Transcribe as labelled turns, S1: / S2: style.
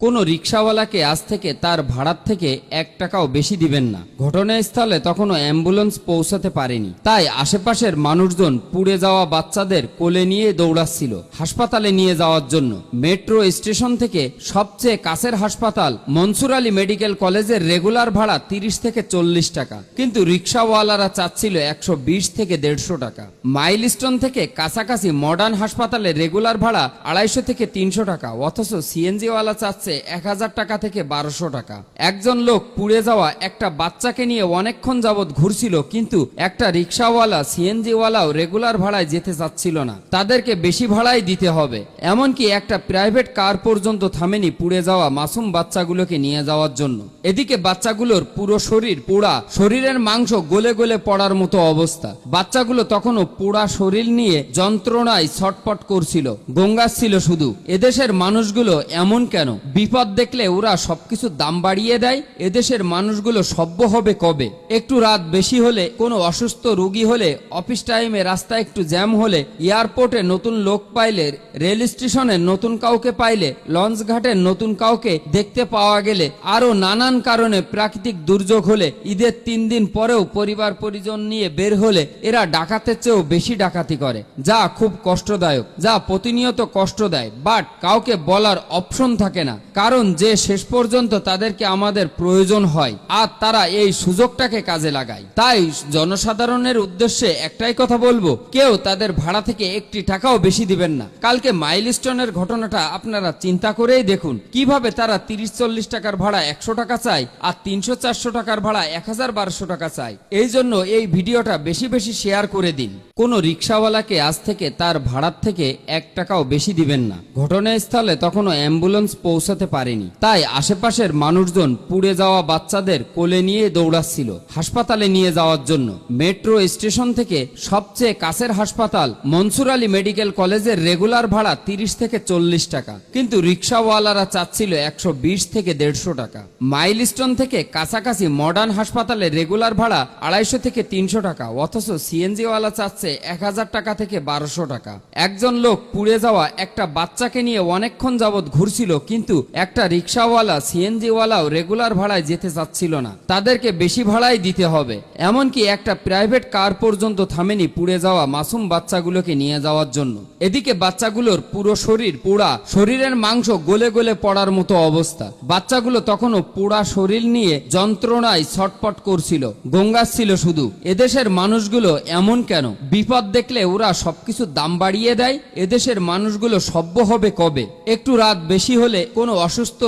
S1: কোনো রিকশাওয়ালাকে আজ থেকে তার ভাড়ার থেকে 1 টাকাও বেশি দিবেন না। ঘটনাস্থলে তখনও অ্যাম্বুলেন্স পৌঁছাতে পারেনি, তাই আশেপাশের মানুষজন পুড়ে যাওয়া বাচ্চাদের কোলে নিয়ে দৌড়াচ্ছিল হাসপাতালে নিয়ে যাওয়ার জন্য। মেট্রো স্টেশন থেকে সবচেয়ে কাছের হাসপাতাল মনসুর আলী মেডিকেল কলেজের রেগুলার ভাড়া 30 থেকে 40 টাকা, কিন্তু রিকশাওয়ালারা চাচ্ছিল 120 থেকে 150 টাকা। মাইলস্টোন থেকে কাছাকাছি মডার্ন হাসপাতালে রেগুলার ভাড়া 250 থেকে 300 টাকা, অথচ সিএনজিওয়ালা চাচ্ছে 1000 টাকা থেকে 1200 টাকা। একজন লোক পুড়ে যাওয়া একটা বাচ্চাকে নিয়ে অনেকক্ষণ যাবৎ ঘুরছিল, কিন্তু একটা রিকশাওয়ালা সিএনজিওয়ালাও রেগুলার ভাড়ায় যেতে চাচ্ছিল না, তাদেরকে বেশি ভাড়াই দিতে হবে। এমনকি একটা প্রাইভেট কার পর্যন্ত থামেনি পুড়ে যাওয়া মাসুম বাচ্চাগুলোকে নিয়ে যাওয়ার জন্য। এদিকে বাচ্চাগুলোর পুরো শরীর পোড়া, শরীরের মাংস গলে গলে পড়ার মতো অবস্থা। বাচ্চাগুলো তখনও পোড়া শরীর নিয়ে যন্ত্রণায় ছটপট করছিল, গঙ্গাচ্ছিল শুধু। এদেশের মানুষগুলো এমন কেন? বিপদ দেখলে ওরা সবকিছু দাম বাড়িয়ে দেয়। এদেশের মানুষগুলো সভ্য হবে কবে? একটু রাত বেশি হলে, কোনো অসুস্থ রোগী হলে, অফিস টাইমে রাস্তায় একটু জ্যাম হলে, এয়ারপোর্টে নতুন লোক পাইলে, রেল স্টেশনে নতুন কাউকে পাইলে, লঞ্চ ঘাটে নতুন কাউকে দেখতে পাওয়া গেলে, আরো নানান কারণে প্রাকৃতিক দুর্যোগ হলে, ঈদের 3 দিন পরেও পরিবার পরিজন নিয়ে বের হলে এরা ডাকাতের চেয়েও বেশি ডাকাতি করে, যা খুব কষ্টদায়ক, যা প্রতিনিয়ত কষ্ট দেয়। বাট কাউকে বলার অপশন থাকে না, কারণ যে শেষ পর্যন্ত তাদেরকে আমাদের প্রয়োজন হয়, আর তারা এই সুযোগটাকে কাজে লাগায়। তাই জনসাধারণের উদ্দেশ্যে একটাই কথা বলবো, কেউ তাদের ভাড়া থেকে 1 টাকাও বেশি দিবেন না। কালকে মাইলস্টোনের ঘটনাটা আপনারা চিন্তা করেই দেখুন, কিভাবে তারা 30-40 টাকার ভাড়া 100 টাকা চায়, আর 300-400 টাকার ভাড়া 1000-1200 টাকা চায়। এই জন্য এই ভিডিওটা বেশি বেশি শেয়ার করে দিন। কোনো রিকশাওয়ালাকে আজ থেকে তার ভাড়ার থেকে 1 টাকাও বেশি দিবেন না। ঘটনাস্থলে তখনও অ্যাম্বুলেন্স পৌঁছাতে পারেনি, তাই আশেপাশের মানুষজন পুড়ে যাওয়া বাচ্চাদের কোলে নিয়ে দৌড়াচ্ছিল হাসপাতালে নিয়ে যাওয়ার জন্য। মেট্রো স্টেশন থেকে সবচেয়ে কাছের হাসপাতাল মনসুর আলী মেডিকেল কলেজের রেগুলার ভাড়া 30 থেকে 40 টাকা, কিন্তু রিকশাওয়ালারা চাচ্ছিল 120 থেকে 150 টাকা। মাইলস্টোন থেকে কাছাকাছি মডার্ন হাসপাতালে রেগুলার ভাড়া 250 থেকে 300 টাকা, অথচ সিএনজিওয়ালা চাচ্ছে 1000 টাকা থেকে 1200 টাকা। একজন লোক পুড়ে যাওয়া একটা বাচ্চাকে নিয়ে অনেকক্ষণ যাবৎ ঘুরছিল, কিন্তু একটা রিকশাওয়ালা সিএনজিওয়ালাও রেগুলার ভাড়ায় যেতে চাচ্ছিল না, তাদেরকে বেশি ভাড়াই দিতে হবে। এমনকি একটা প্রাইভেট কার পর্যন্ত থামেনি পুড়ে যাওয়া মাসুম বাচ্চাগুলোকে নিয়ে যাওয়ার জন্য। এদিকে বাচ্চাগুলোর পুরো শরীর পোড়া, শরীরের মাংস গলে গলে পড়ার মতো অবস্থা। বাচ্চাগুলো তখনও পোড়া শরীর নিয়ে যন্ত্রণায় ছটপট করছিল, গঙ্গাচ্ছিল শুধু। এদেশের মানুষগুলো এমন কেন? বিপদ দেখলে ওরা সবকিছু দাম বাড়িয়ে দেয়। এদেশের মানুষগুলো সভ্য হবে কবে? একটু রাত বেশি হলে, কোনো অসুস্থ